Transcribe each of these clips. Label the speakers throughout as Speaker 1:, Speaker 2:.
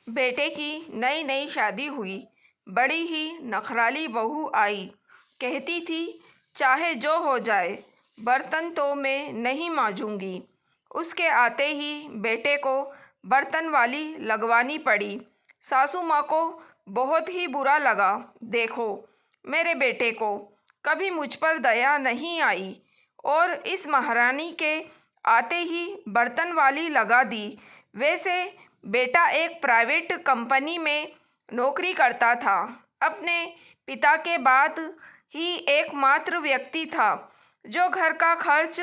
Speaker 1: बेटे की नई नई शादी हुई। बड़ी ही नखराली बहू आई। कहती थी चाहे जो हो जाए, बर्तन तो मैं नहीं मांजूंगी। उसके आते ही बेटे को बर्तन वाली लगवानी पड़ी। सासू माँ को बहुत ही बुरा लगा। देखो, मेरे बेटे को कभी मुझ पर दया नहीं आई और इस महारानी के आते ही बर्तन वाली लगा दी। वैसे बेटा एक प्राइवेट कंपनी में नौकरी करता था। अपने पिता के बाद ही एकमात्र व्यक्ति था जो घर का खर्च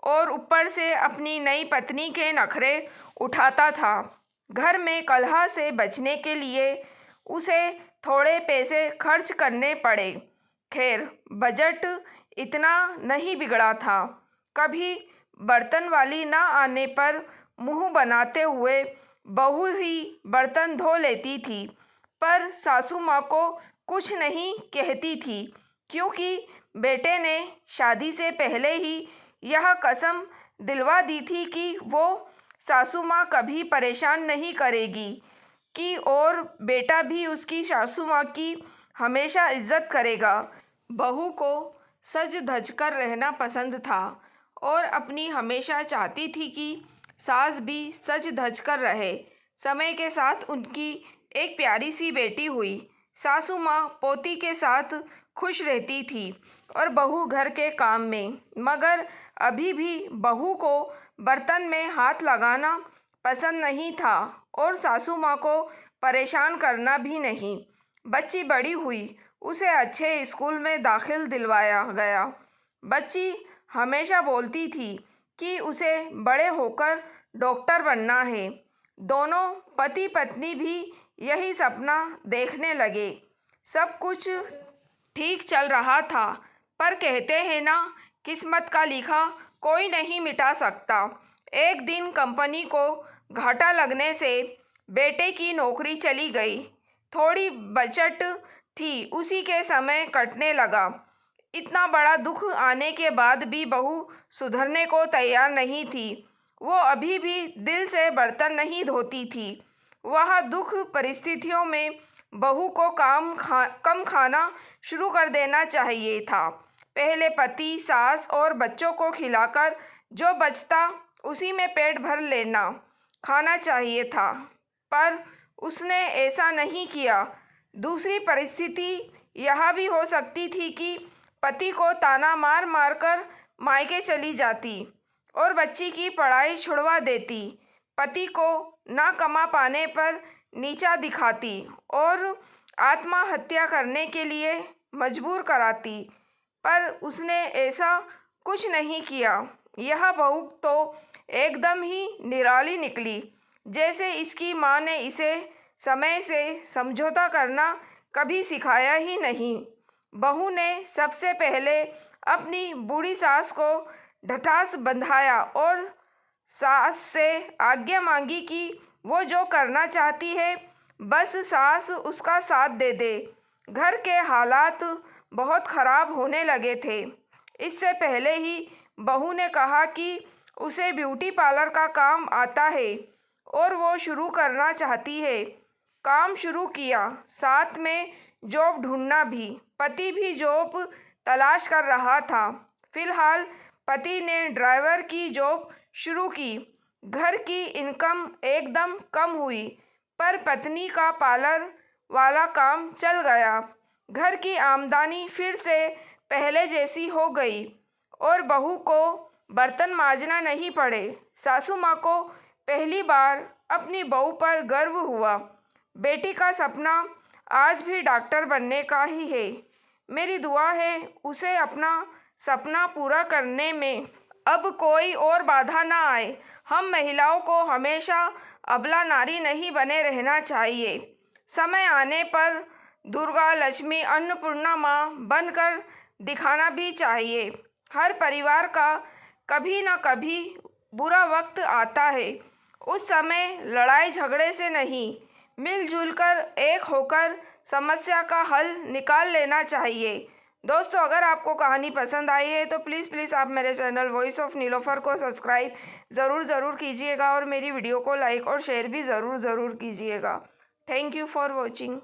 Speaker 1: और ऊपर से अपनी नई पत्नी के नखरे उठाता था। घर में कलह से बचने के लिए उसे थोड़े पैसे खर्च करने पड़े। खैर, बजट इतना नहीं बिगड़ा था। कभी बर्तन वाली ना आने पर मुंह बनाते हुए बहू ही बर्तन धो लेती थी, पर सासू माँ को कुछ नहीं कहती थी, क्योंकि बेटे ने शादी से पहले ही यह कसम दिलवा दी थी कि वो सासू माँ कभी परेशान नहीं करेगी कि और बेटा भी उसकी सासू माँ की हमेशा इज्जत करेगा। बहू को सज धज कर रहना पसंद था और अपनी हमेशा चाहती थी कि सास भी सज धज कर रहे। समय के साथ उनकी एक प्यारी सी बेटी हुई। सासू माँ पोती के साथ खुश रहती थी और बहू घर के काम में। मगर अभी भी बहू को बर्तन में हाथ लगाना पसंद नहीं था और सासू माँ को परेशान करना भी नहीं। बच्ची बड़ी हुई, उसे अच्छे स्कूल में दाखिल दिलवाया गया। बच्ची हमेशा बोलती थी कि उसे बड़े होकर डॉक्टर बनना है। दोनों पति पत्नी भी यही सपना देखने लगे। सब कुछ ठीक चल रहा था, पर कहते हैं ना, किस्मत का लिखा कोई नहीं मिटा सकता। एक दिन कंपनी को घाटा लगने से बेटे की नौकरी चली गई। थोड़ी बचत थी, उसी के समय कटने लगा। इतना बड़ा दुख आने के बाद भी बहू सुधरने को तैयार नहीं थी। वो अभी भी दिल से बर्तन नहीं धोती थी। वह दुख परिस्थितियों में बहू को कम खाना शुरू कर देना चाहिए था। पहले पति, सास और बच्चों को खिलाकर जो बचता उसी में पेट भर लेना खाना चाहिए था, पर उसने ऐसा नहीं किया। दूसरी परिस्थिति यह भी हो सकती थी कि पति को ताना मार मार कर मायके चली जाती और बच्ची की पढ़ाई छुड़वा देती। पति को ना कमा पाने पर नीचा दिखाती और आत्महत्या करने के लिए मजबूर कराती, पर उसने ऐसा कुछ नहीं किया। यह बहू तो एकदम ही निराली निकली, जैसे इसकी माँ ने इसे समय से समझौता करना कभी सिखाया ही नहीं। बहू ने सबसे पहले अपनी बूढ़ी सास को ढठास बंधाया और सास से आज्ञा मांगी कि वो जो करना चाहती है बस सास उसका साथ दे दे। घर के हालात बहुत ख़राब होने लगे थे। इससे पहले ही बहू ने कहा कि उसे ब्यूटी पार्लर का काम आता है और वो शुरू करना चाहती है। काम शुरू किया, साथ में जॉब ढूंढना भी। पति भी जॉब तलाश कर रहा था। फिलहाल पति ने ड्राइवर की जॉब शुरू की। घर की इनकम एकदम कम हुई, पर पत्नी का पार्लर वाला काम चल गया। घर की आमदनी फिर से पहले जैसी हो गई और बहू को बर्तन मांजना नहीं पड़े। सासू माँ को पहली बार अपनी बहू पर गर्व हुआ। बेटी का सपना आज भी डॉक्टर बनने का ही है। मेरी दुआ है उसे अपना सपना पूरा करने में अब कोई और बाधा ना आए। हम महिलाओं को हमेशा अबला नारी नहीं बने रहना चाहिए। समय आने पर दुर्गा, लक्ष्मी, अन्नपूर्णा माँ बनकर दिखाना भी चाहिए। हर परिवार का कभी ना कभी बुरा वक्त आता है। उस समय लड़ाई झगड़े से नहीं, मिलजुल कर एक होकर समस्या का हल निकाल लेना चाहिए। दोस्तों, अगर आपको कहानी पसंद आई है तो प्लीज़ आप मेरे चैनल वॉइस ऑफ नीलोफर को सब्सक्राइब ज़रूर कीजिएगा और मेरी वीडियो को लाइक और शेयर भी ज़रूर कीजिएगा। Thank you for watching.